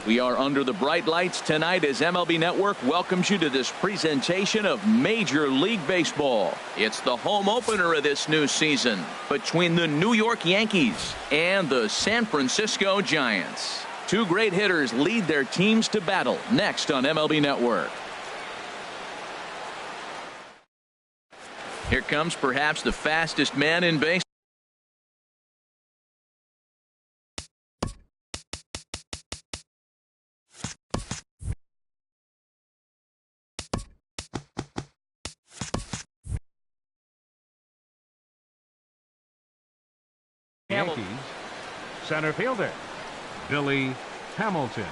We are under the bright lights tonight as MLB Network welcomes you to this presentation of Major League Baseball. It's the home opener of this new season between the New York Yankees and the San Francisco Giants. Two great hitters lead their teams to battle next on MLB Network. Here comes perhaps the fastest man in baseball. Yankees center fielder Billy Hamilton.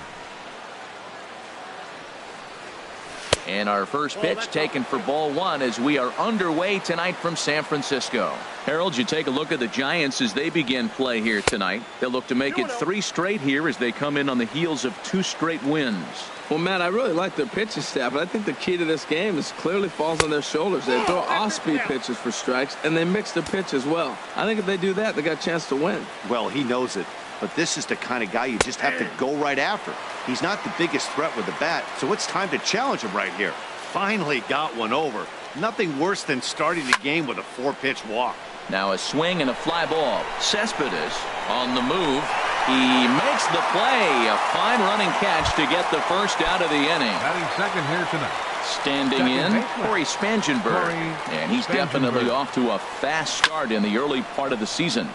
And our first pitch taken for ball one as we are underway tonight from San Francisco. Harold, you take a look at the Giants as they begin play here tonight. They'll look to make it 3 straight here as they come in on the heels of 2 straight wins. Well, Matt, I really like their pitching staff, but I think the key to this game is clearly falls on their shoulders. They throw off-speed pitches for strikes, and they mix their pitch as well. I think if they do that, they got a chance to win. Well, he knows it, but this is the kind of guy you just have to go right after. He's not the biggest threat with the bat, so it's time to challenge him right here. Finally got one over. Nothing worse than starting the game with a 4-pitch walk. Now a swing and a fly ball. Cespedes on the move. He makes the play. A fine running catch to get the first out of the inning. Batting second here tonight. Standing in, Corey Spangenberg. And he's definitely off to a fast start in the early part of the season.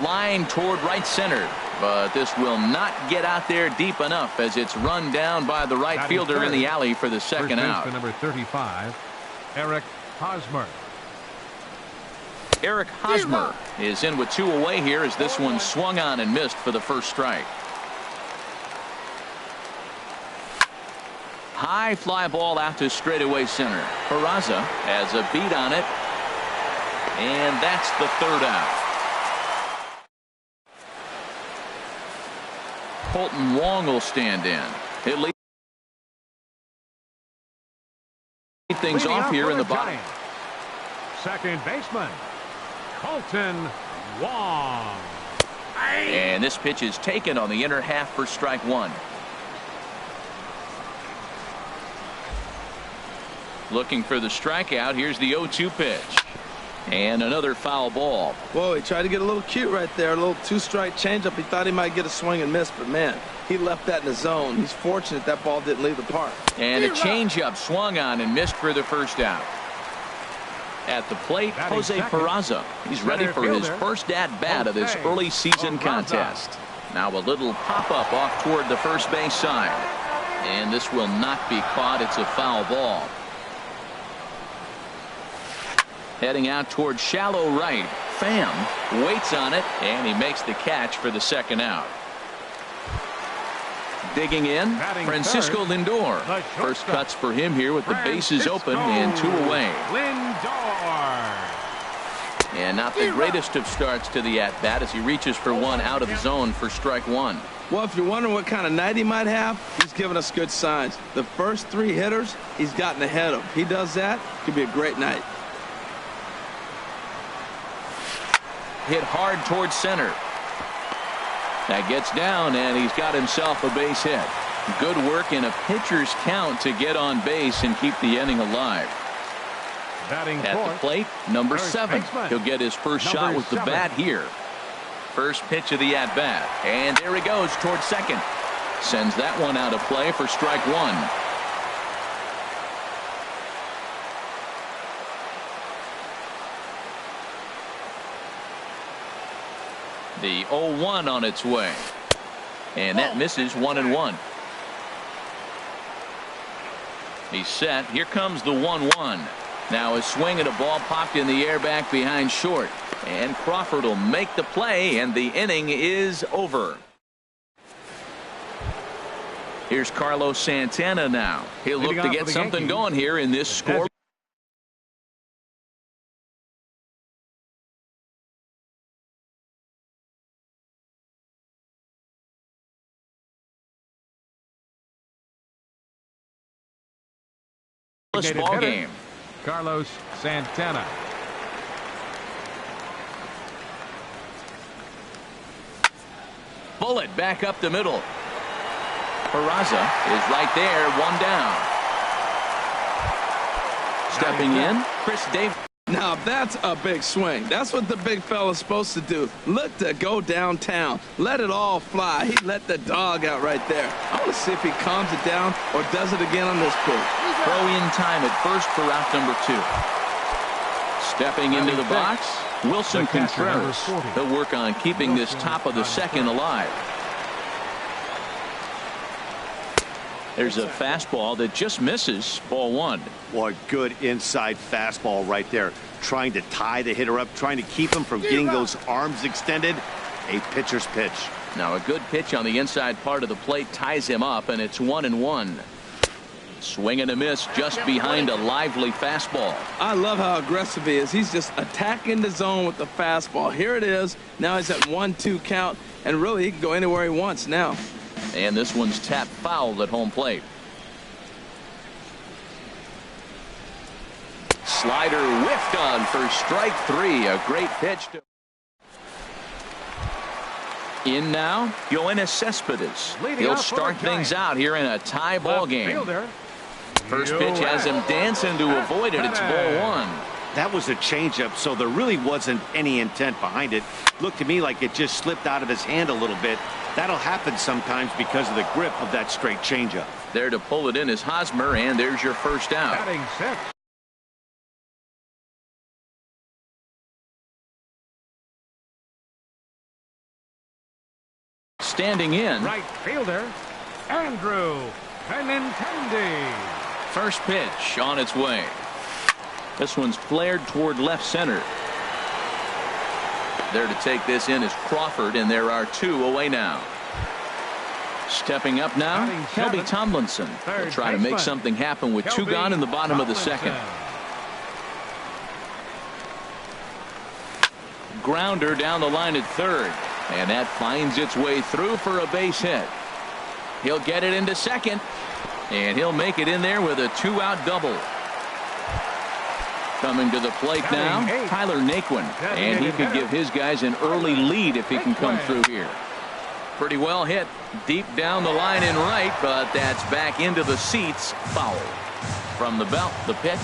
Line toward right center. But this will not get out there deep enough as it's run down by the right fielder in the alley for the second out. Number 35, Eric Hosmer. Eric Hosmer is in with 2 away here as this one swung on and missed for the first strike. High fly ball out to straightaway center. Peraza has a beat on it. And that's the 3rd out. Colton Wong will stand in. It leads things off here in the bottom. Second baseman, Colton Wong. And this pitch is taken on the inner half for strike 1. Looking for the strikeout. Here's the 0-2 pitch. And another foul ball. Whoa, he tried to get a little cute right there. A little 2-strike changeup. He thought he might get a swing and miss, but man, he left that in the zone. He's fortunate that ball didn't leave the park. And a changeup swung on and missed for the first out. At the plate, Jose Peraza. He's ready for his first at-bat of this early season contest. Now a little pop-up off toward the first base side. And this will not be caught. It's a foul ball. Heading out toward shallow right. Pham waits on it, and he makes the catch for the second out. Digging in, Francisco Lindor. First cuts for him here with the bases open and 2 away. Lindor. And not the greatest of starts to the at-bat as he reaches for one out of the zone for strike 1. Well, if you're wondering what kind of night he might have, he's giving us good signs. The first 3 hitters, he's gotten ahead of. If he does that, it could be a great night. Hit hard towards center. That gets down, and he's got himself a base hit. Good work in a pitcher's count to get on base and keep the inning alive. Batting at the plate, number 7. He'll get his first shot with the bat here. First pitch of the at-bat, and there he goes towards second. Sends that one out of play for strike 1. The 0-1 on its way. And that misses 1-1. He's set. Here comes the 1-1. Now a swing and a ball popped in the air back behind short. And Crawford will make the play, and the inning is over. Here's Carlos Santana now. He'll look to get something going here in this score. Ball game. Carlos Santana. Bullet back up the middle. Peraza is right there, one down. Stepping in, Chris Davis. Now that's a big swing. That's what the big fella's supposed to do. Look to go downtown. Let it all fly. He let the dog out right there. I want to see if he calms it down or does it again on this pitch. Throw in time at first for out number 2. Stepping into the box, Wilson Contreras. He'll work on keeping this top of the second alive. There's a fastball that just misses, ball 1. Boy, good inside fastball right there. Trying to tie the hitter up, trying to keep him from getting those arms extended. A pitcher's pitch. Now a good pitch on the inside part of the plate ties him up, and it's 1-1. Swing and a miss just behind a lively fastball. I love how aggressive he is. He's just attacking the zone with the fastball. Here it is. Now he's at 1-2 count, and really he can go anywhere he wants now. And this one's tapped foul at home plate. Slider whiffed on for strike 3. A great pitch. In now, Yoenis Cespedes. He'll start things out here in a tie ball game. First pitch has him dancing to avoid it. It's ball 1. That was a changeup, so there really wasn't any intent behind it. Looked to me like it just slipped out of his hand a little bit. That'll happen sometimes because of the grip of that straight changeup. There to pull it in is Hosmer, and there's your first out. Batting 6. Standing in, Right fielder, Andrew Benintendi. first pitch on its way. This one's flared toward left center. There to take this in is Crawford, and there are 2 away now. Stepping up now, Kelby Tomlinson will try to make something happen with 2 gone in the bottom of the second. Grounder down the line at third, and that finds its way through for a base hit. He'll get it into second, and he'll make it in there with a 2-out double. Coming to the plate now, Tyler Naquin, and he could give his guys an early lead if he can come through here. Pretty well hit deep down the line in right, but that's back into the seats. Foul. From the belt, the pitch,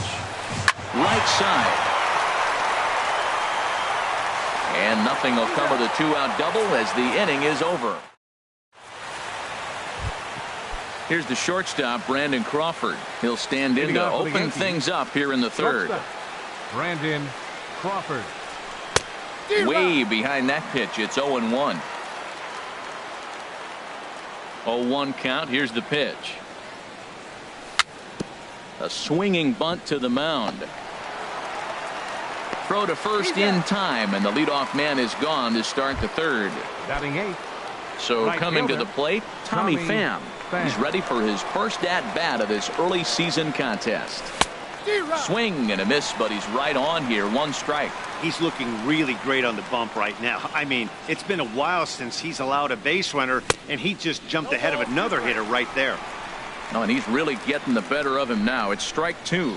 right side. And nothing will come of the 2-out double as the inning is over. Here's the shortstop, Brandon Crawford. He'll stand in to open things up here in the third. Brandon Crawford. Way behind that pitch. It's 0-1. 0-1 count. Here's the pitch. A swinging bunt to the mound. Throw to first in time, and the leadoff man is gone to start the third. Batting 8. So Right coming to fielder, the plate, Tommy Pham. He's ready for his first at-bat of this early season contest. Swing and a miss, but he's right on here. 1 strike. He's looking really great on the bump right now. I mean, it's been a while since he's allowed a base runner, and he just jumped ahead of another hitter right there. Oh, and he's really getting the better of him now. It's strike 2.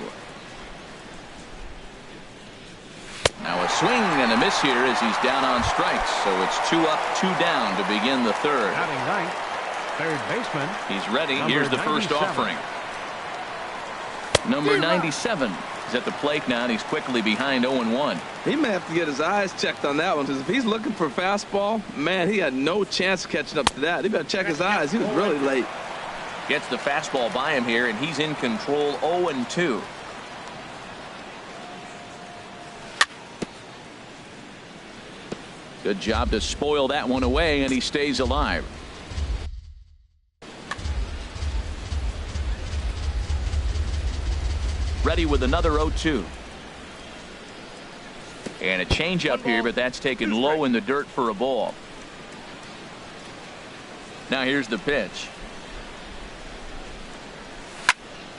Now a swing and a miss here as he's down on strikes. So it's 2 up, 2 down to begin the third. Batting 9th. Third baseman. He's ready. Number Here's the first 97. offering. Number 97 is at the plate now, and he's quickly behind 0-1. He may have to get his eyes checked on that one, because if he's looking for fastball, man, he had no chance of catching up to that. He better check his eyes. He was really late. Gets the fastball by him here, and he's in control. 0-2. Good job to spoil that one away, and he stays alive. Ready with another 0-2. And a changeup here, but that's taken low in the dirt for a ball. Now here's the pitch.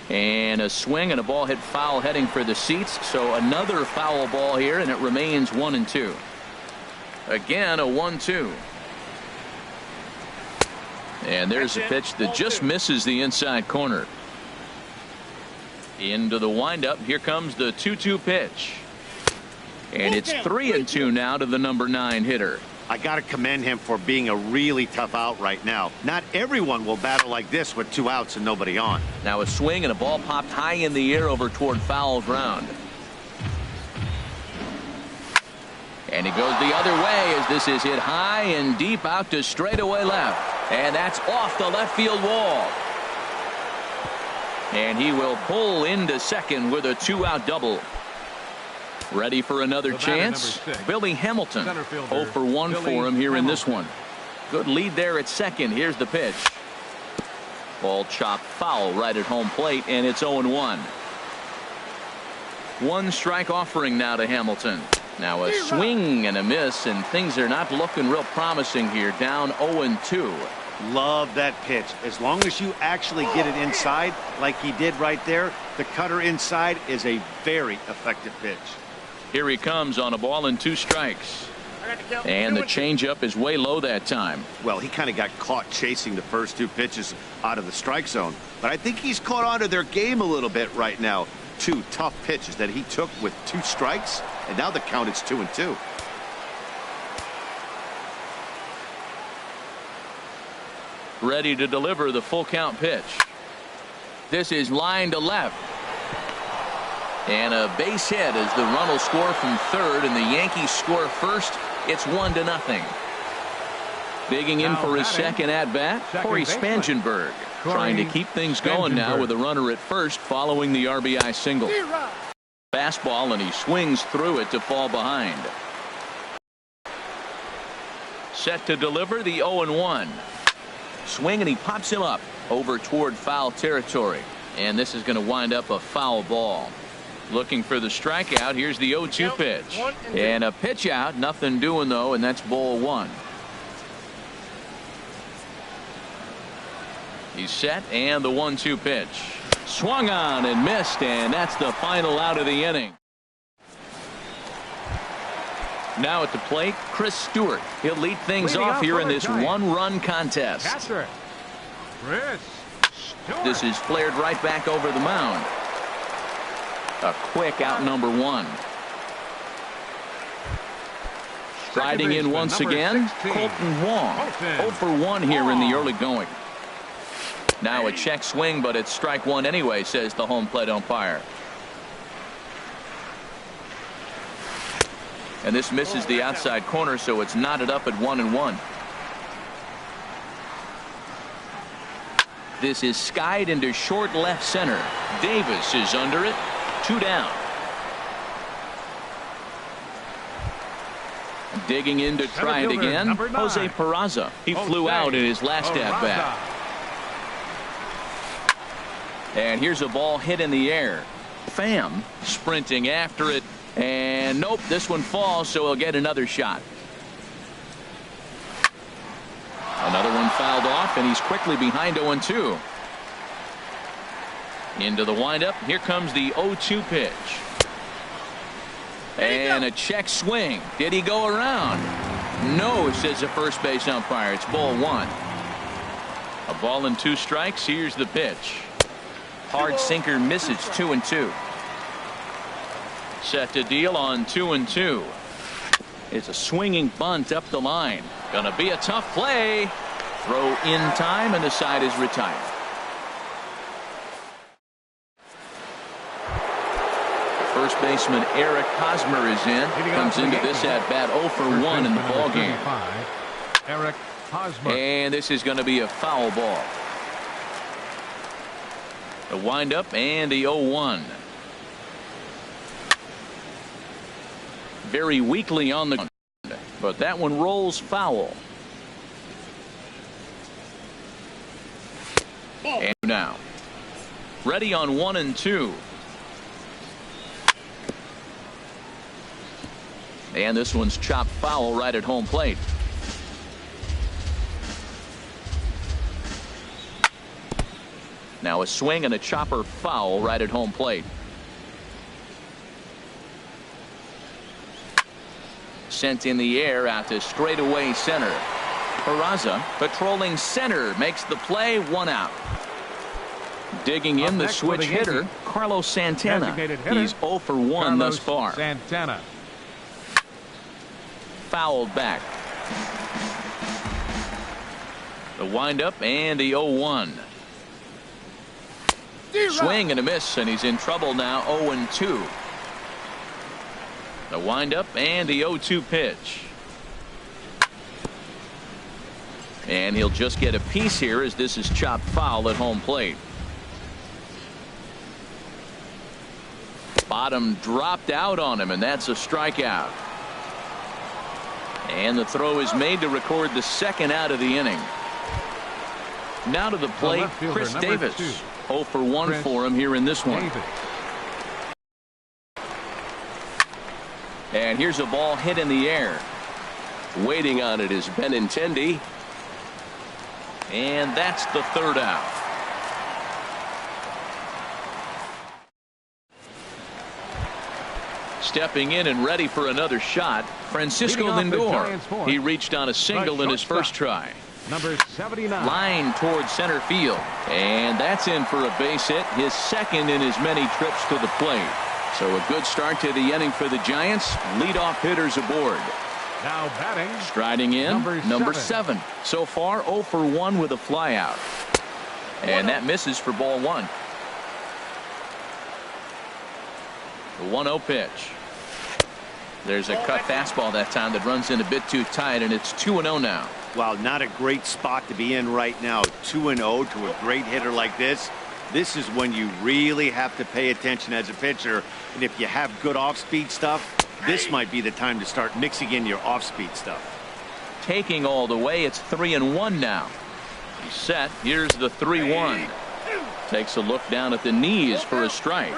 And a swing and a ball hit foul heading for the seats. So another foul ball here, and it remains 1-2. Again, a 1-2. And there's a pitch that just misses the inside corner. Into the windup. Here comes the 2-2 pitch. And it's 3-2 now to the number 9 hitter. I got to commend him for being a really tough out right now. Not everyone will battle like this with 2 outs and nobody on. Now a swing and a ball popped high in the air over toward foul ground. And he goes the other way as this is hit high and deep out to straightaway left. And that's off the left field wall. And he will pull into second with a 2-out double. Ready for another chance? Billy Hamilton. 0 for 1 for him here in this one. Good lead there at second. Here's the pitch. Ball chopped foul right at home plate, and it's 0-1. 1 strike offering now to Hamilton. Now a swing and a miss, and things are not looking real promising here. Down 0-2. Love that pitch. As long as you actually get it inside like he did right there, the cutter inside is a very effective pitch. Here he comes on a ball and 2 strikes. And the changeup is way low that time. Well, he kind of got caught chasing the first 2 pitches out of the strike zone. But I think he's caught on to their game a little bit right now. 2 tough pitches that he took with 2 strikes. And now the count is 2-2. Ready to deliver the full count pitch. This is line to left. And a base hit as the run will score from third and the Yankees score first. It's 1-0. Digging in for his second at bat, Corey Spangenberg, trying to keep things going now with a runner at first following the RBI single. Fastball, and he swings through it to fall behind. Set to deliver the 0-1. Swing, and he pops him up over toward foul territory. And this is going to wind up a foul ball. Looking for the strikeout. Here's the 0-2 pitch. And a pitch out. Nothing doing, though, and that's ball 1. He's set, and the 1-2 pitch. Swung on and missed, and that's the final out of the inning. Now at the plate, Chris Stewart. He'll lead things off here in this 1-run contest. Catcher, Chris Stewart. This is flared right back over the mound. A quick out number 1. Striding in once again, Colton Wong. 0 for 1 here in the early going. Now a check swing, but it's strike 1 anyway, says the home plate umpire. And this misses the outside corner, so it's knotted up at 1-1. This is skied into short left center. Davis is under it. 2 down. Digging in to try it again, Jose Peraza. He flew out in his last at bat. And here's a ball hit in the air. Pham sprinting after it, and nope, this one falls, so he'll get another shot. Another one fouled off, and he's quickly behind 0-2. Into the windup. Here comes the 0-2 pitch. And a check swing. Did he go around? No, says the first base umpire. It's ball 1. A ball and 2 strikes. Here's the pitch. Hard sinker misses. 2-2. Set to deal on 2-2. It's a swinging bunt up the line. Gonna be a tough play. Throw in time, and the side is retired. First baseman Eric Hosmer is in. Comes into this at bat 0 for 1 in the ball game. Eric Hosmer. And this is going to be a foul ball. The windup and the 0-1. Very weakly on the ground, but that one rolls foul. And now ready on 1-2. And this one's chopped foul right at home plate. Now a swing and a chopper foul right at home plate. Sent in the air out to straightaway center. Peraza patrolling center makes the play. 1 out. Digging in the switch hitter, Carlos Santana. He's 0 for 1 thus far. Santana. Fouled back. The windup and the 0-1. Swing and a miss, and he's in trouble now. 0-2. The windup and the 0-2 pitch. And he'll just get a piece here as this is chopped foul at home plate. Bottom dropped out on him, and that's a strikeout. And the throw is made to record the second out of the inning. Now to the plate, Chris Davis. 0 for 1 for him here in this one. And here's a ball hit in the air. Waiting on it is Benintendi. And that's the third out. Stepping in and ready for another shot, Francisco Lindor. He reached on a single in his first try. Number 79. Line towards center field. And that's in for a base hit, his second in his many trips to the plate. So a good start to the inning for the Giants. Leadoff hitters aboard. Now batting. Striding in, number 7. So far 0 for 1 with a flyout. And that misses for ball 1. The 1-0 pitch. There's a cut fastball that time that runs in a bit too tight, and it's 2-0 now. Well, not a great spot to be in right now. 2-0 to a great hitter like this. This is when you really have to pay attention as a pitcher. And if you have good off-speed stuff, this might be the time to start mixing in your off-speed stuff. Taking all the way, it's 3-1 now. He's set. Here's the 3-1. Takes a look down at the knees for a strike.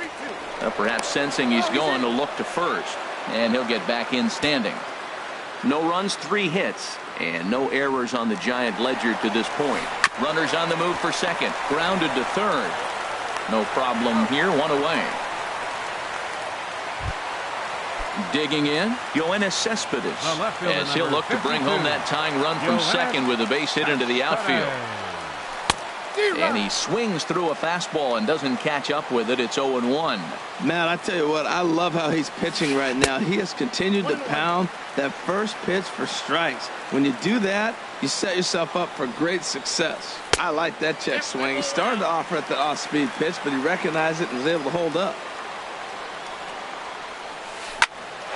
Perhaps sensing he's going to look to first. And he'll get back in standing. No runs, 3 hits. And no errors on the Giant ledger to this point. Runners on the move for second. Grounded to third. No problem here. 1 away. Digging in, Yoenis Cespedes, as he'll look to bring home that tying run from second with a base hit into the outfield. And he swings through a fastball and doesn't catch up with it. It's 0-1. Man, I tell you what, I love how he's pitching right now. He has continued to pound that first pitch for strikes. When you do that, you set yourself up for great success. I like that check swing. He started to offer at the off-speed pitch, but he recognized it and was able to hold up.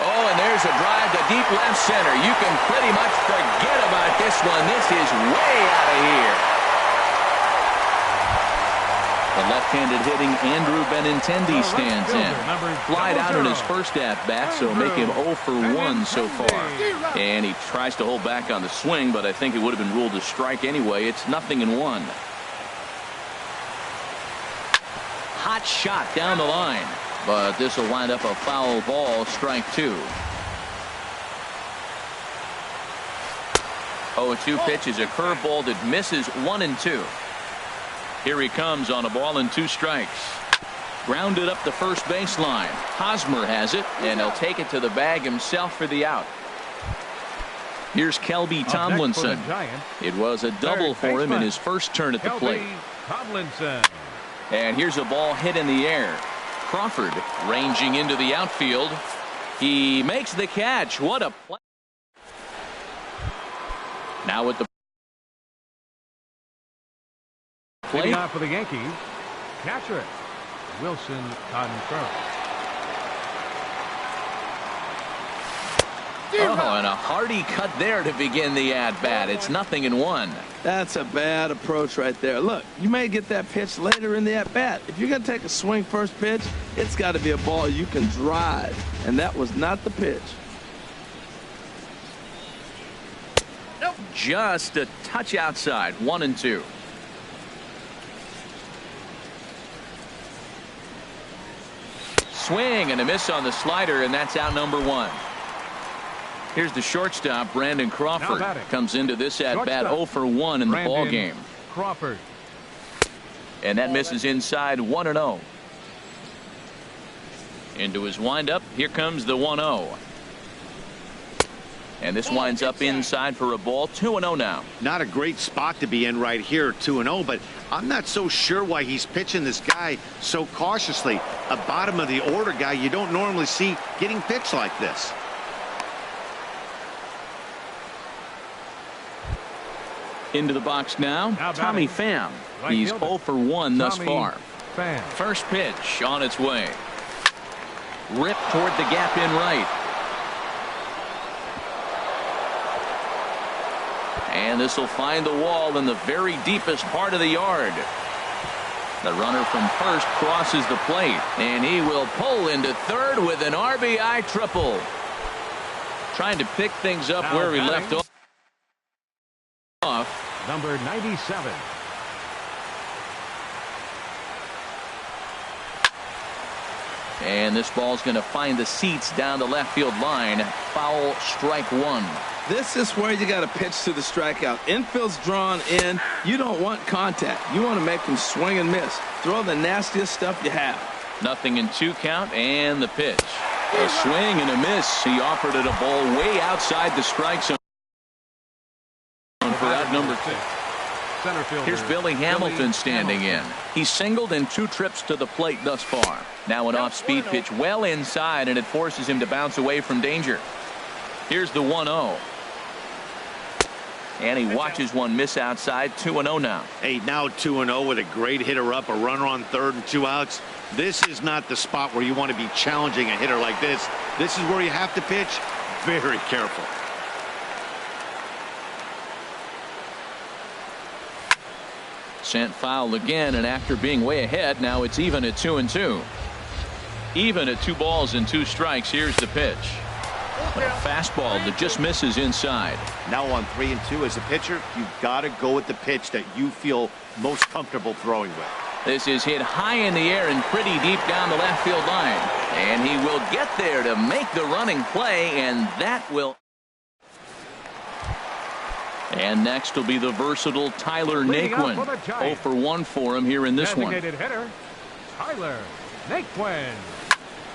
Oh, and there's a drive to deep left center. You can pretty much forget about this one. This is way out of here. The left-handed hitting Andrew Benintendi stands in. Flied out in his first at-bat, so make him 0 for 1 so far. And he tries to hold back on the swing, but I think it would have been ruled a strike anyway. It's 0-1. Hot shot down the line, but this will wind up a foul ball, strike 2. 0-2 pitch is a curveball that misses 1-2. Here he comes on a ball and 2 strikes. Grounded up the first baseline. Hosmer has it, and he'll take it to the bag himself for the out. Here's Kelby Tomlinson. It was a double for him in his first turn at the plate. And here's a ball hit in the air. Crawford ranging into the outfield. He makes the catch. What a play. Now with the leading off for the Yankees, catcher Wilson Contreras. Oh, and a hearty cut there to begin the at-bat. It's 0-1. That's a bad approach right there. Look, you may get that pitch later in the at-bat. If you're going to take a swing first pitch, it's got to be a ball you can drive, and that was not the pitch. Just a touch outside. 1-2. Swing and a miss on the slider, and that's out number 1. Here's the shortstop, Brandon Crawford. Comes into this at-bat 0 for 1 in the ball game. Crawford. And that misses inside. 1-0. Into his windup. Here comes the 1-0. And this winds up inside for a ball. 2-0 now. Not a great spot to be in right here, 2-0, but I'm not so sure why he's pitching this guy so cautiously. A bottom of the order guy you don't normally see getting pitched like this. Into the box now, Tommy Pham. Right He's fielder. 0 for 1 thus Tommy far. Pham. First pitch on its way. Ripped toward the gap in right. And this will find the wall in the very deepest part of the yard. The runner from first crosses the plate, and he will pull into third with an RBI triple. Trying to pick things up Now where he batting. left off. Number 97. And this ball's going to find the seats down the left field line. Foul, strike one. This is where you got to pitch to the strikeout. Infield's drawn in. You don't want contact. You want to make him swing and miss. Throw the nastiest stuff you have. 0-2 count, and the pitch. A swing and a miss. He offered it a ball way outside the strike zone for out number 2. Center fielder. Here's Billy Hamilton standing in. He's singled in 2 trips to the plate thus far. Now an off-speed pitch well inside, and it forces him to bounce away from danger. Here's the 1-0. And he watches one miss outside. 2-0 now. Hey, now 2-0 with a great hitter up, a runner on third and 2 outs. This is not the spot where you want to be challenging a hitter like this. This is where you have to pitch very careful. Sent foul again, and after being way ahead, now it's even at 2-2. Even at 2 balls and 2 strikes. Here's the pitch. A fastball that just misses inside. Now on 3-2 as a pitcher, you've got to go with the pitch that you feel most comfortable throwing with. This is hit high in the air and pretty deep down the left field line. And he will get there to make the running play, and that will. And next will be the versatile Tyler Leading up Naquin. for the 0 Giants. for 1 for him here in this one. Designated hitter, Tyler Naquin.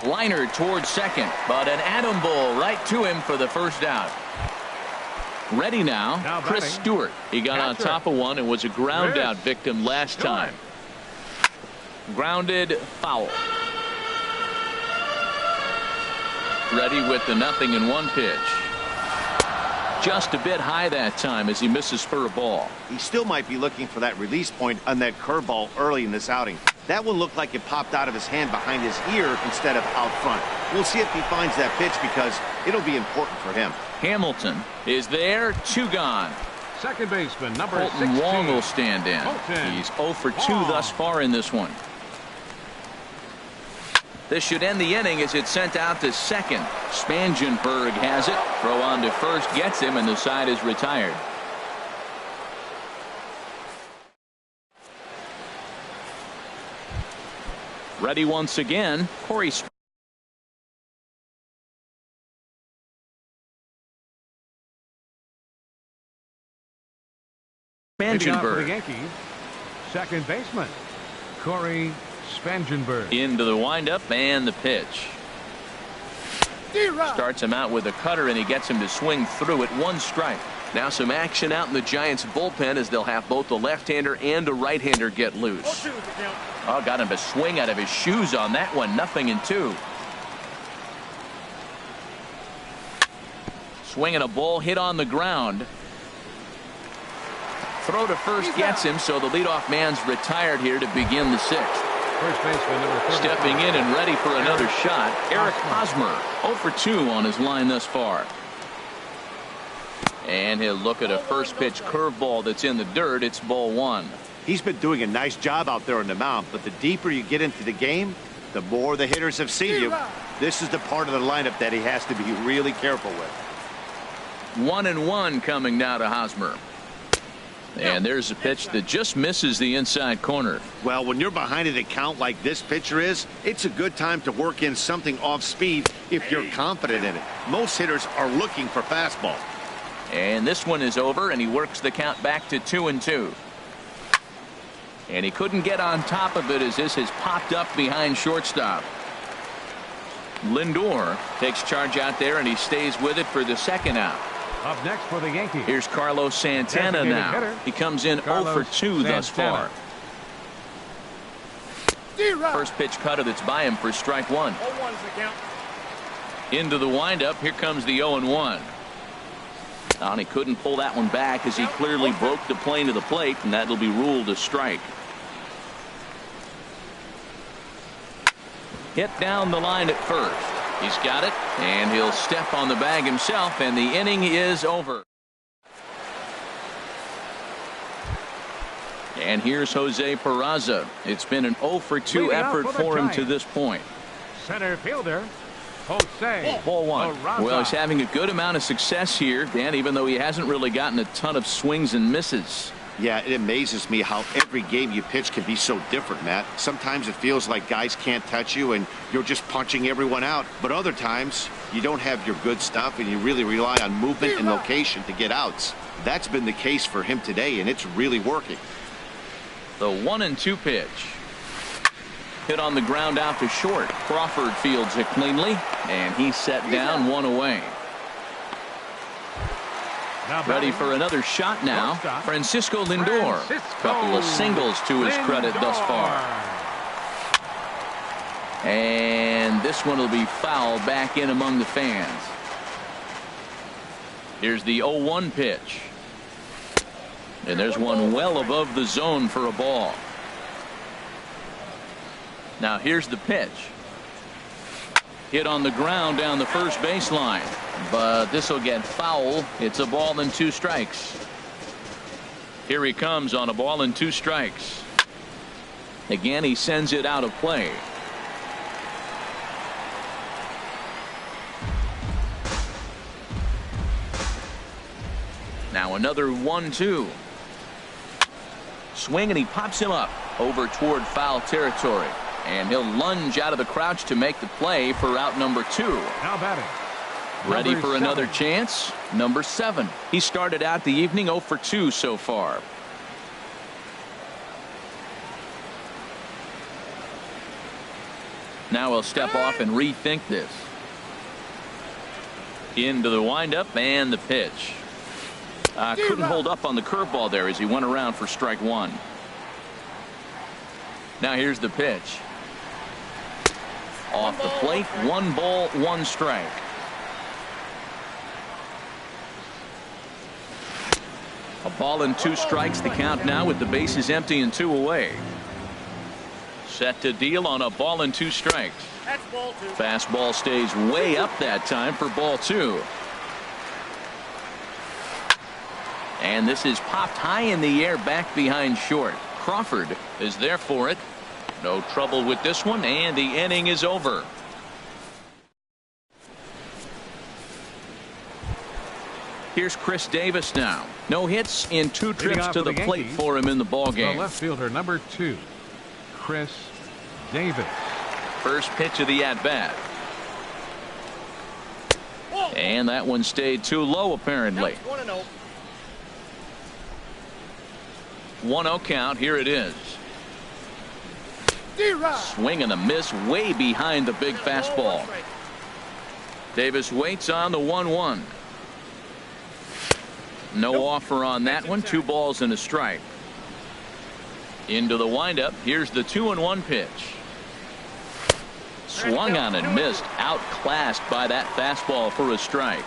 Liner towards second, but an atom ball right to him for the first out. Ready now, Now Chris batting. Stewart. He got on Catcher. top of one and was a ground Chris out victim last Stewart. time. Grounded foul. Ready with the 0-1 pitch. Just a bit high that time as he misses for a ball. He still might be looking for that release point on that curveball early in this outing. That one looked like it popped out of his hand behind his ear instead of out front. We'll see if he finds that pitch because it'll be important for him. Hamilton is there, 2 gone. Second baseman, number Colton 16. Wong will stand in. Colton He's 0 for 2 Wong. thus far in this one. This should end the inning as it's sent out to second. Spangenberg has it. Throw on to first gets him, and the side is retired. Ready once again, Corey Leading off for the Spangenberg. Yankees, second baseman, Corey Spangenberg. Into the windup and the pitch. Starts him out with a cutter, and he gets him to swing through it. 1 strike. Now some action out in the Giants bullpen as they'll have both the left-hander and a right-hander get loose. Oh, got him to swing out of his shoes on that one. 0-2. Swinging a ball hit on the ground. Throw to first gets him, so the leadoff man's retired here to begin the 6th. First baseman, number 35. Stepping in and ready for another shot, Eric Hosmer. 0 for 2 on his line thus far. And he'll look at a first pitch curveball that's in the dirt. It's ball 1. He's been doing a nice job out there on the mound, but the deeper you get into the game, the more the hitters have seen you. This is the part of the lineup that he has to be really careful with. 1-1 coming now to Hosmer. And there's a pitch that just misses the inside corner. Well, when you're behind an account like this pitcher is, it's a good time to work in something off speed if you're confident in it. Most hitters are looking for fastball. And this one is over, and he works the count back to 2-2. And he couldn't get on top of it as this has popped up behind shortstop. Lindor takes charge out there, and he stays with it for the second out. Up next for the Yankees. Here's Carlos Santana Designated now. hitter, He comes in 0 for 2 thus far. First pitch cutter that's by him for strike 1. Into the windup. Here comes the 0-1. And he couldn't pull that one back as he clearly broke the plane to the plate, and that'll be ruled a strike. Hit down the line at first. He's got it, and he'll step on the bag himself, and the inning is over. And here's Jose Peraza. It's been an 0 for 2 effort for him to this point. Center fielder, Jose. Ball one. Peraza. Well, he's having a good amount of success here, Dan, even though he hasn't really gotten a ton of swings and misses. Yeah, it amazes me how every game you pitch can be so different, Matt. Sometimes it feels like guys can't touch you and you're just punching everyone out. But other times, you don't have your good stuff and you really rely on movement and location to get outs. That's been the case for him today, and it's really working. The 1-2 pitch. Hit on the ground out to short. Crawford fields it cleanly, and he's set down, one away. Ready for another shot now. Francisco Lindor. Couple of singles to his credit thus far. And this one will be fouled back in among the fans. Here's the 0-1 pitch. And there's one well above the zone for a ball. Now here's the pitch. Hit on the ground down the first baseline. But this will get foul. It's a ball and 2 strikes. Here he comes on a ball and 2 strikes. Again, he sends it out of play. Now another 1-2. Swing, and he pops him up over toward foul territory. And he'll lunge out of the crouch to make the play for out number 2. Now batting. Ready Number for 7. another chance. Number 7. He started out the evening 0 for 2 so far. Now he'll step off and rethink this. Into the windup and the pitch. Couldn't hold up on the curveball there as he went around for strike 1. Now here's the pitch. Off the plate, 1 ball, 1 strike. A ball and 2 strikes, the count now with the bases empty and 2 away. Set to deal on a ball and 2 strikes. That's ball 2. Fastball stays way up that time for ball 2. And this is popped high in the air back behind short. Crawford is there for it. No trouble with this one, and the inning is over. Here's Chris Davis now. No hits in 2 trips to the plate for him in the ballgame. The left fielder, number 2, Chris Davis. First pitch of the at-bat. And that one stayed too low, apparently. 1-0. 1-0 count. Here it is. Swing and a miss way behind the big fastball. Davis waits on the 1-1. No offer on that one. 2 balls and a strike. Into the windup. Here's the 2-1 pitch. Swung on and missed. Outclassed by that fastball for a strike.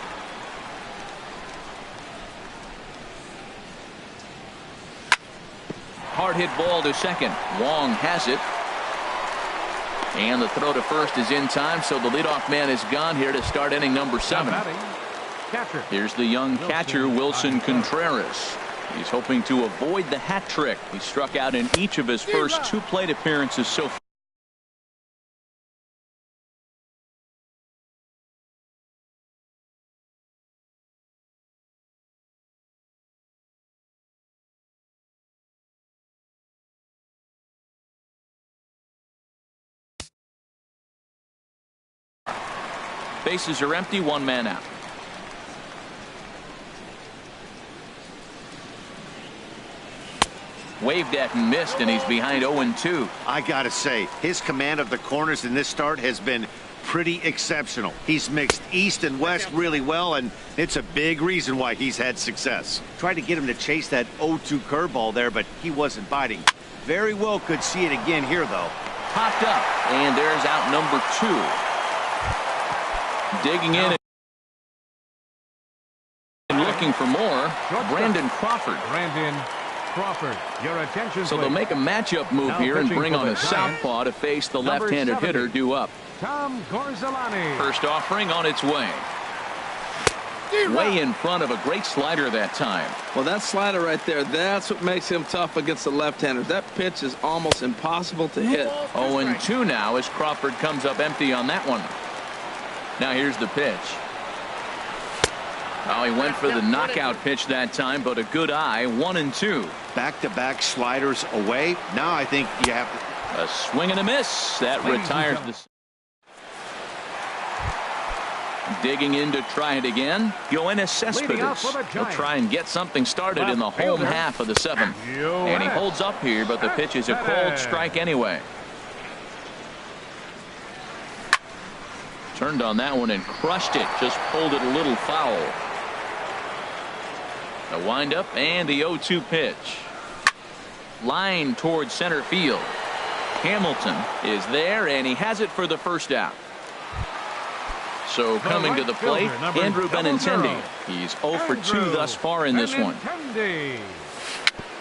Hard hit ball to second. Wong has it. And the throw to first is in time, so the leadoff man is gone here to start inning number 7. Catcher. Here's the young catcher, Wilson Contreras. He's hoping to avoid the hat trick. He struck out in each of his first 2 plate appearances so far. Bases are empty, 1 man out. Waved at and missed, and he's behind 0-2. I gotta say, his command of the corners in this start has been pretty exceptional. He's mixed east and west really well, and it's a big reason why he's had success. Tried to get him to chase that 0-2 curveball there, but he wasn't biting. Very well could see it again here, though. Popped up, and there's out number 2. Digging in and looking for more. Brandon Crawford. Brandon Crawford, your attention, So they'll please. make a matchup move Now here and pitching bring for on the a Giants, southpaw to face the number left-handed 70, hitter due up. Tom Gorzalani. First offering on its way. Way in front of a great slider that time. Well, that slider right there, that's what makes him tough against the left-handers. That pitch is almost impossible to hit. 0-2 now as Crawford comes up empty on that one. Now here's the pitch. Oh, he went for the knockout pitch that time, but a good eye. 1-2. Back-to-back sliders away. Now I think you have to. A swing and a miss. That retires the. Digging in to try it again. Yoenis Cespedes. He'll try and get something started in the home half of the seventh. And he holds up here, but the pitch is a cold strike anyway. Turned on that one and crushed it. Just pulled it a little foul. The windup and the 0-2 pitch. Line towards center field. Hamilton is there, and he has it for the first out. So coming to the plate, Andrew Benintendi. He's 0 for 2 thus far in this one.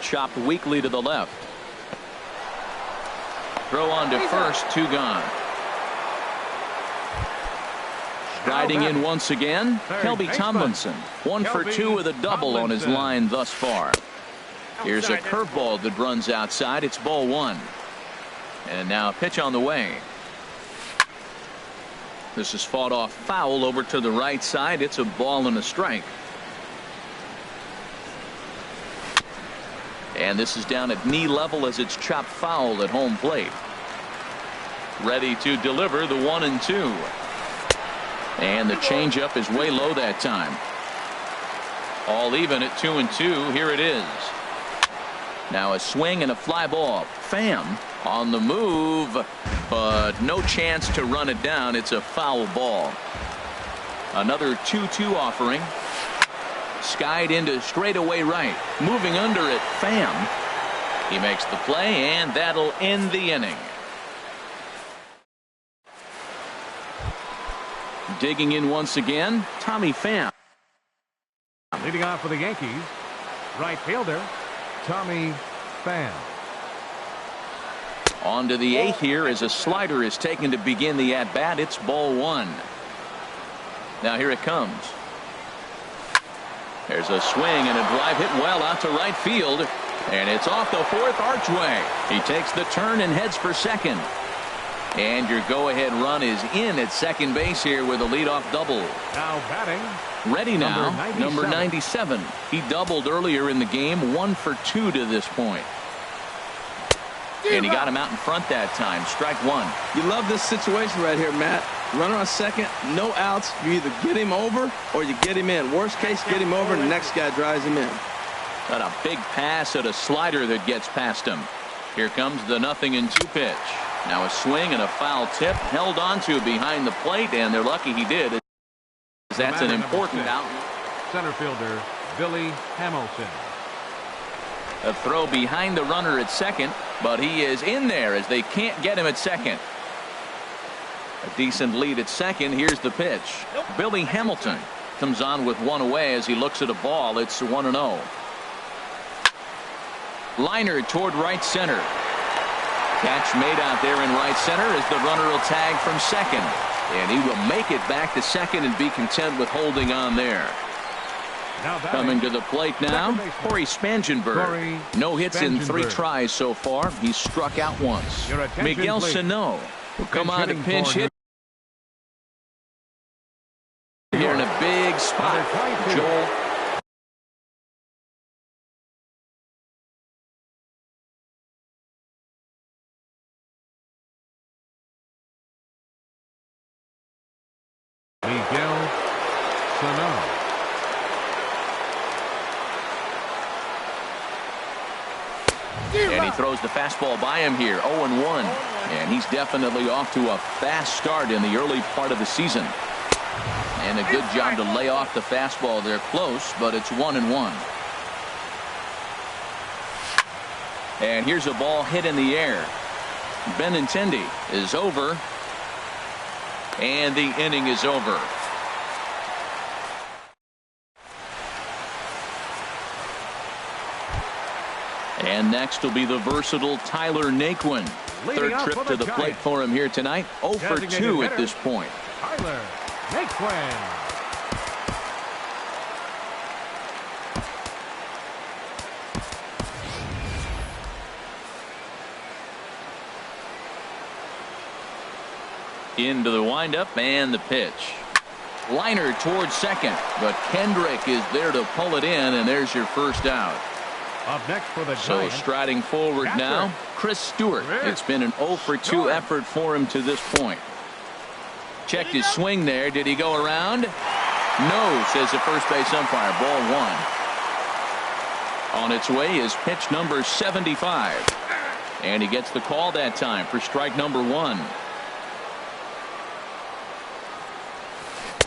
Chopped weakly to the left. Throw on to first, 2 gone. Striding in once again, Kelby Tomlinson. 1 for 2 with a double on his line thus far. Here's a curveball that runs outside. It's ball 1. And now a pitch on the way. This is fought off foul over to the right side. It's a ball and a strike. And this is down at knee level as it's chopped foul at home plate. Ready to deliver the 1-2. And the changeup is way low that time. All even at 2-2. Here it is. Now a swing and a fly ball. Pham on the move, but no chance to run it down. It's a foul ball. Another 2-2 offering. Skied into straightaway right. Moving under it, Pham. He makes the play, and that'll end the inning. Digging in once again, Tommy Pham. Leading off for the Yankees, right fielder, Tommy Pham. On to the 8th here as a slider is taken to begin the at-bat. It's ball 1. Now here it comes. There's a swing and a drive hit well out to right field. And it's off the 4th archway. He takes the turn and heads for second. And your go-ahead run is in at second base here with a leadoff double. Now batting. Ready now, number 97. He doubled earlier in the game. 1 for 2 to this point. And he got him out in front that time. Strike 1. You love this situation right here, Matt. Runner on second, no outs. You either get him over or you get him in. Worst case, get him over and the next guy drives him in. Got a big pass at a slider that gets past him. Here comes the 0-2 pitch. Now a swing and a foul tip held onto behind the plate, and they're lucky he did. That's an important out. Center fielder Billy Hamilton. A throw behind the runner at second, but he is in there as they can't get him at second. A decent lead at second. Here's the pitch. Billy Hamilton comes on with 1 away as he looks at a ball. It's 1-0. Liner toward right center. Catch made out there in right center as the runner will tag from second. And he will make it back to second and be content with holding on there. Coming to the plate now, Corey Spangenberg. No hits in 3 tries so far. He's struck out once. Miguel Sano will come on to pinch hit here in a big spot. Joel. Miguel Sano. And he throws the fastball by him here. 0-1. And he's definitely off to a fast start in the early part of the season. And a good job to lay off the fastball. They're close, but it's 1-1. And here's a ball hit in the air. Benintendi is over. And the inning is over. And next will be the versatile Tyler Naquin. Leading Third trip to the plate for him here tonight. 0 for 2 at this point. Tyler Naquin. Into the windup and the pitch. Liner towards second, but Kendrick is there to pull it in, and there's your first out. Up next for the So Giants, striding forward now, Chris Stewart. It's been an 0 for 2 effort for him to this point. Checked his swing there. Did he go around? No, says the first base umpire. Ball 1. On its way is pitch number 75. And he gets the call that time for strike number 1.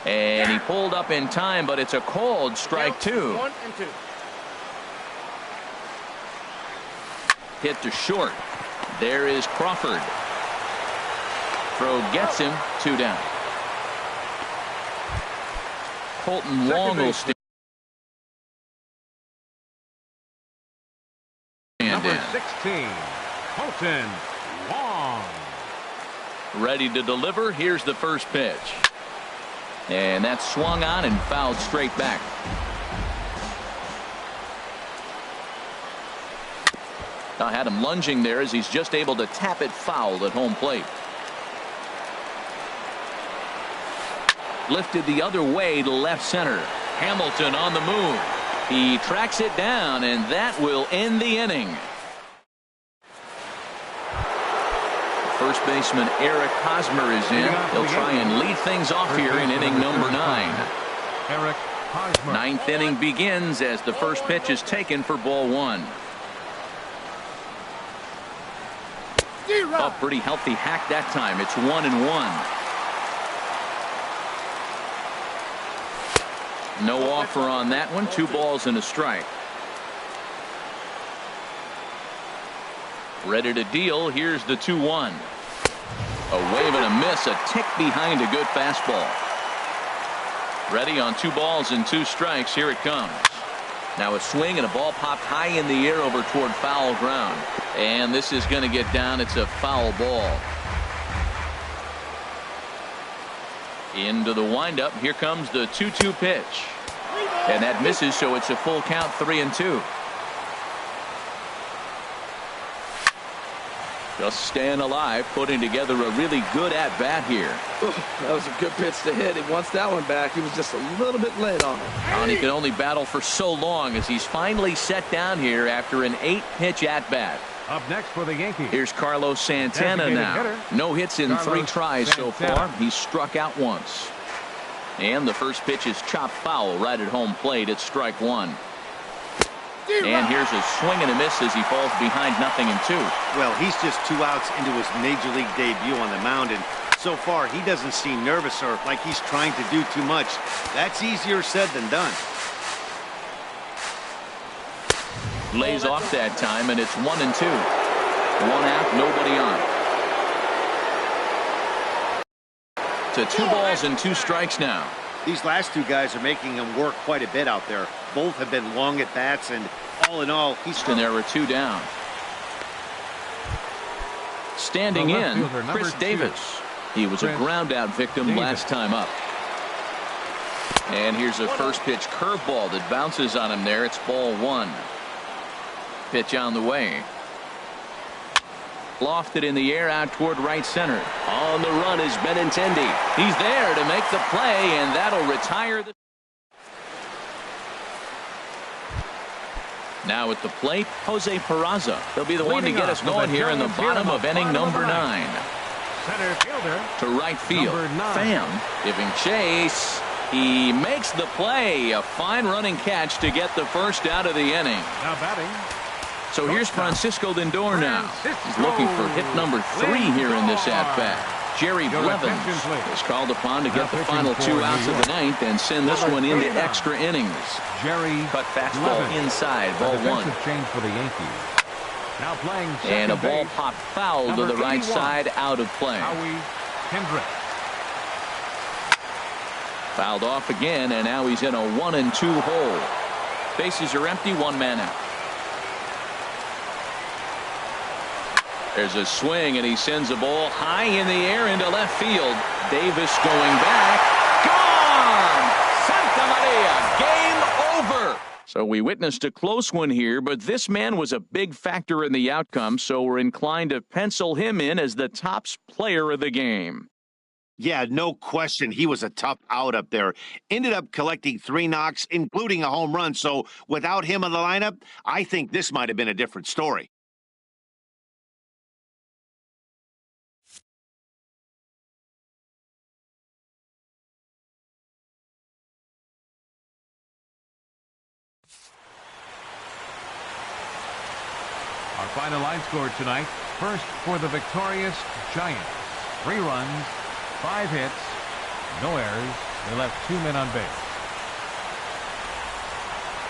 And he pulled up in time, but it's a called strike 2. 1 and 2. Hit to short. There is Crawford. Throw gets him. 2 down. Colton Long will stand number in. 16, Colton Long. Ready to deliver. Here's the first pitch. And that's swung on and fouled straight back. I had him lunging there as he's just able to tap it foul at home plate. Lifted the other way to left center. Hamilton on the move. He tracks it down, and that will end the inning. First baseman Eric Hosmer is in. He'll try and lead things off here in inning number 9. Eric Hosmer. 9th inning begins as the first pitch is taken for ball 1. A pretty healthy hack that time. It's 1-1. No offer on that one. 2 balls and a strike. Ready to deal. Here's the 2-1. A wave and a miss. A tick behind a good fastball. Ready on 2 balls and 2 strikes. Here it comes. Now a swing and a ball popped high in the air over toward foul ground. And this is going to get down. It's a foul ball. Into the windup. Here comes the 2-2 pitch. And that misses, so it's a full count, 3-2. Just staying alive, putting together a really good at-bat here. That was a good pitch to hit. He wants that one back. He was just a little bit late on it. And he can only battle for so long as he's finally set down here after an 8-pitch at-bat. Up next for the Yankees. Here's Carlos Santana now. No hits in 3 tries so far. He's struck out once. And the first pitch is chopped foul right at home plate. It's strike 1. And here's a swing and a miss as he falls behind 0-2. Well, he's just 2 outs into his major league debut on the mound, and so far he doesn't seem nervous or like he's trying to do too much. That's easier said than done. Lays off that time, and it's 1-2. 1 out, nobody on. To 2 balls and 2 strikes now. These last 2 guys are making him work quite a bit out there. Both have been long at bats, and all in all, and there were 2 down. Standing in, Chris Davis. He was a ground out victim last time up. And here's a first pitch curveball that bounces on him there. It's ball 1. Pitch on the way. Lofted in the air out toward right center. On the run is Benintendi. He's there to make the play, and that'll retire the. Now at the plate, Jose Peraza. He'll be the one to get us going here in the bottom of inning number 9. Center fielder to right field. Pham giving chase. He makes the play. A fine running catch to get the first out of the inning. Now batting. So here's Francisco Lindor now. He's looking for hit number 3 here in this at-bat. Jerry Blevins is called upon to get the final 2 outs of the 9th and send this one into extra innings. Jerry cut fastball inside, ball 1. Change for the Yankees. Now playing and a ball popped foul to the right side, out of play. Kendrick. Fouled off again, and now he's in a 1-2 hole. Bases are empty, 1 man out. There's a swing, and he sends a ball high in the air into left field. Davis going back. Gone! Santa Maria, game over. So we witnessed a close one here, but this man was a big factor in the outcome, so we're inclined to pencil him in as the top player of the game. Yeah, no question. He was a tough out up there. Ended up collecting 3 knocks, including a home run. So without him in the lineup, I think this might have been a different story. Our final line score tonight. First for the victorious Giants. 3 runs, 5 hits, no errors. They left 2 men on base.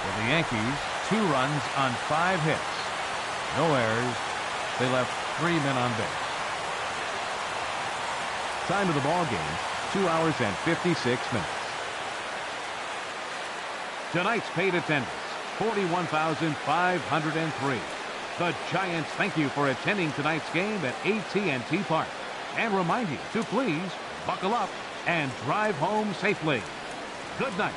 For the Yankees, 2 runs on 5 hits, no errors. They left 3 men on base. Time of the ball game, 2 hours and 56 minutes. Tonight's paid attendance, 41,503. The Giants thank you for attending tonight's game at AT&T Park and remind you to please buckle up and drive home safely. Good night.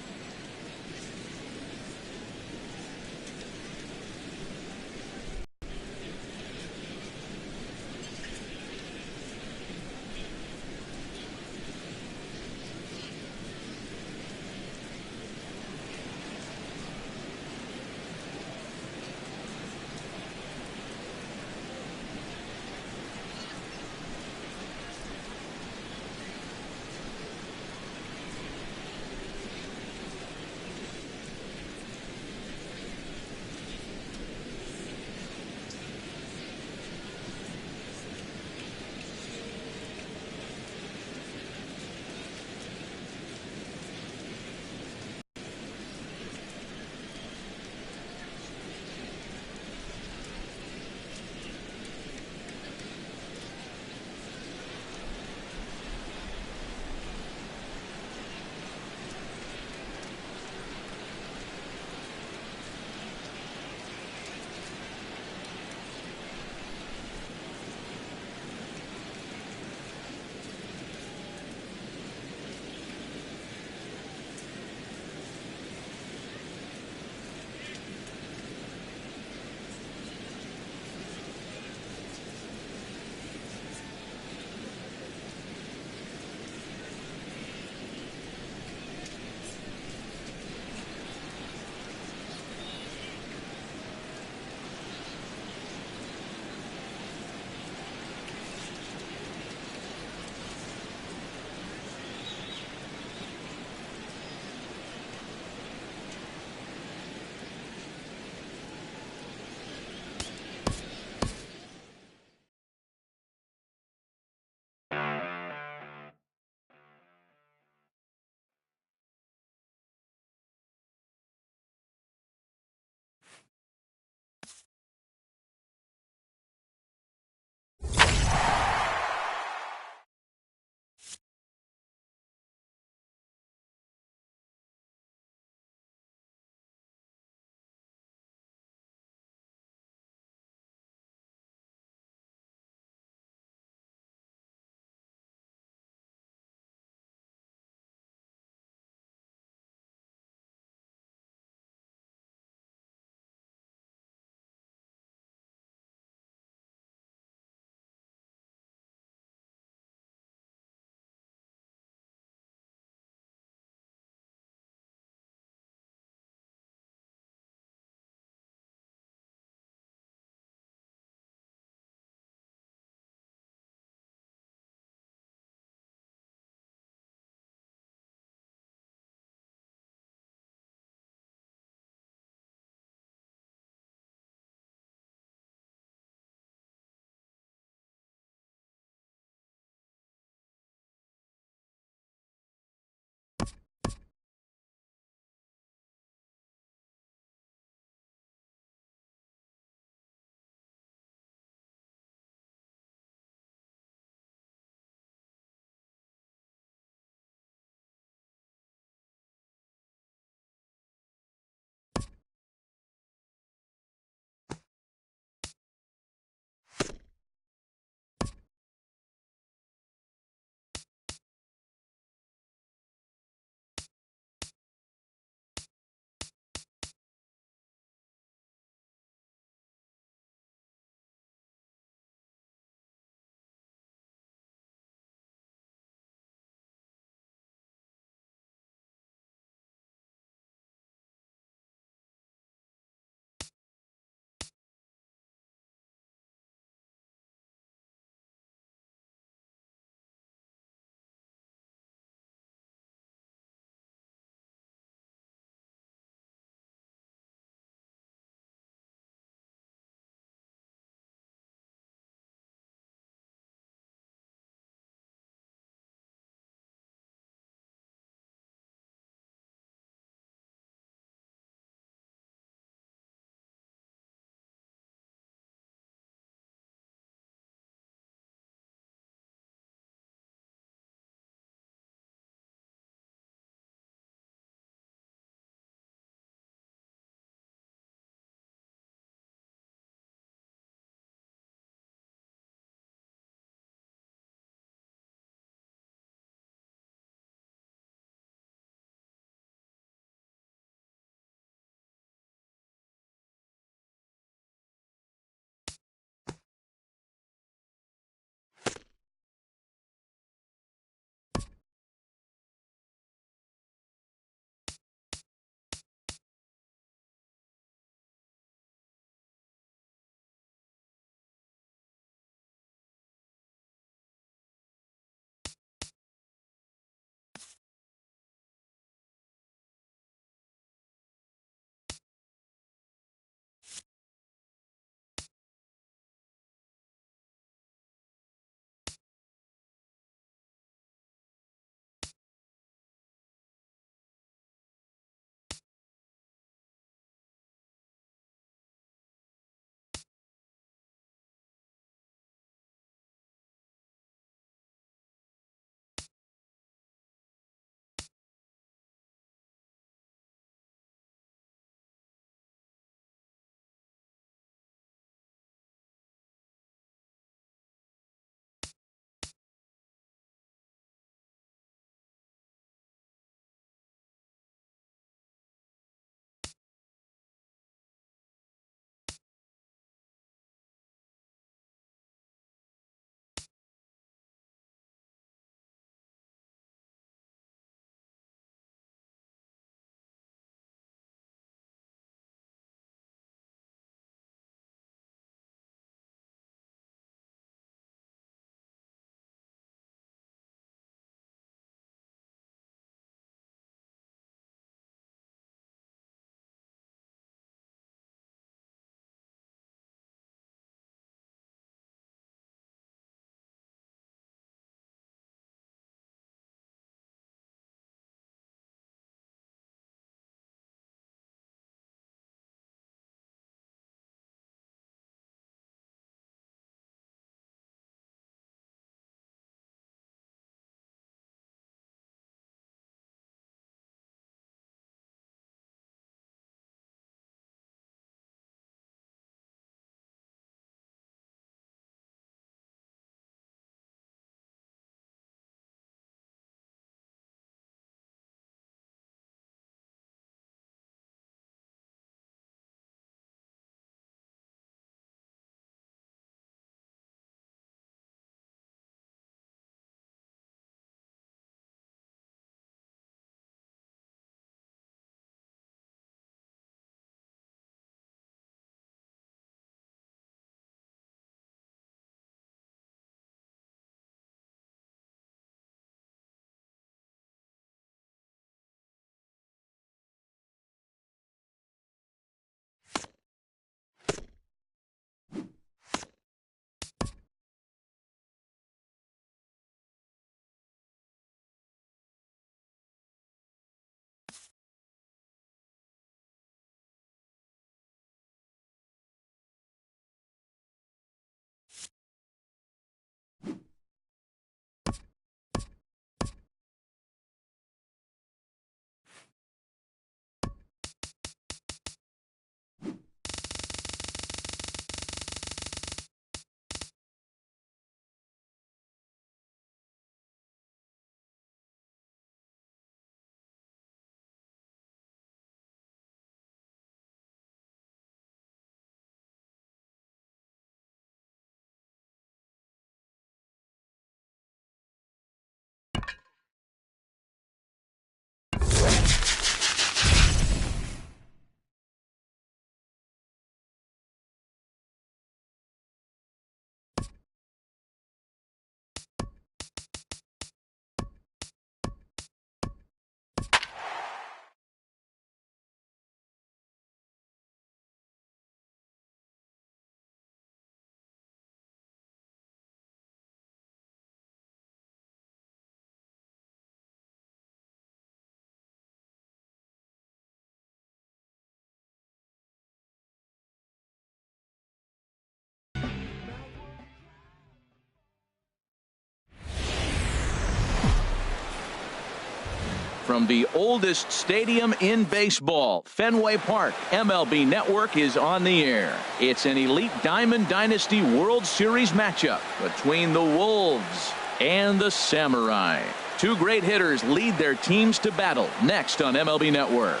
from the oldest stadium in baseball, Fenway Park. MLB Network is on the air. It's an elite Diamond Dynasty World Series matchup between the Wolves and the Samurai. Two great hitters lead their teams to battle next on MLB Network.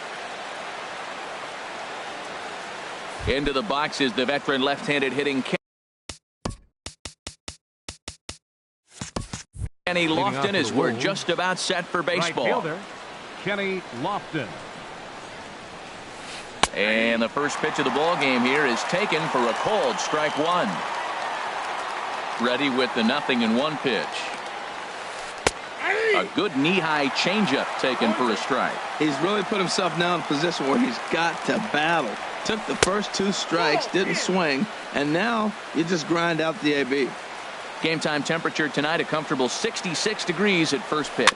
Into the box is the veteran left-handed hitting Kenny Lofton as we're just about set for baseball. Right fielder, Kenny Lofton. And the first pitch of the ball game here is taken for a called strike one. Ready with the 0-1 pitch. A good knee-high changeup taken for a strike. He's really put himself now in a position where he's got to battle. Took the first 2 strikes, didn't swing, and now you just grind out the AB. Game time temperature tonight, a comfortable 66 degrees at first pitch.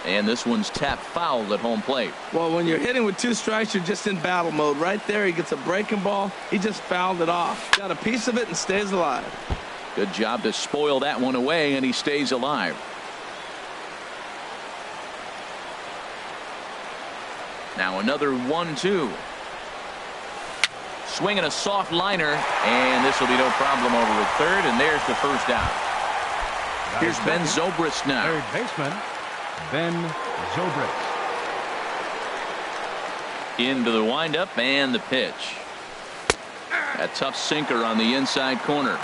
And this one's tapped foul at home plate. Well, when you're hitting with 2 strikes, you're just in battle mode. Right there, he gets a breaking ball. He just fouled it off. Got a piece of it and stays alive. Good job to spoil that one away, and he stays alive. Now another 1-2. Swinging a soft liner, and this will be no problem over at third, and there's the first out. Here's Ben Zobrist now. Third baseman, Ben Zobrist. Into the windup and the pitch. A tough sinker on the inside corner.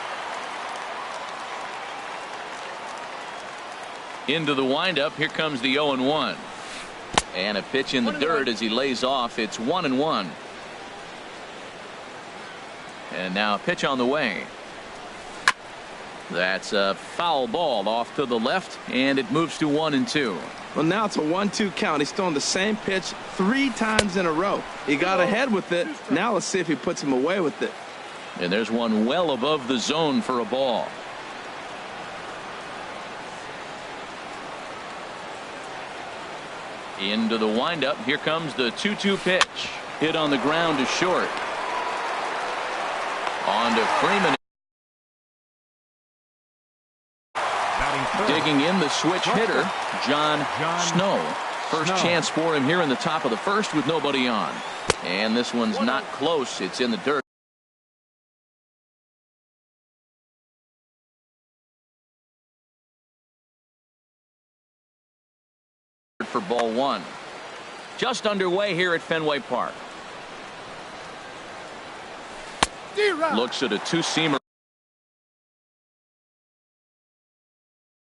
Into the windup. Here comes the 0-1. And a pitch in the dirt as he lays off. It's 1-1. And now a pitch on the way. That's a foul ball off to the left, and it moves to 1-2. Well, now it's a 1-2 count. He's throwing the same pitch 3 times in a row. He got ahead with it. Now let's see if he puts him away with it. And there's one well above the zone for a ball. Into the windup. Here comes the 2-2 pitch. Hit on the ground to short. On to Freeman. Digging in the switch hitter, John Snow. First chance for him here in the top of the first with nobody on. And this one's not close. It's in the dirt. For ball one. Just underway here at Fenway Park. Looks at a 2-seamer.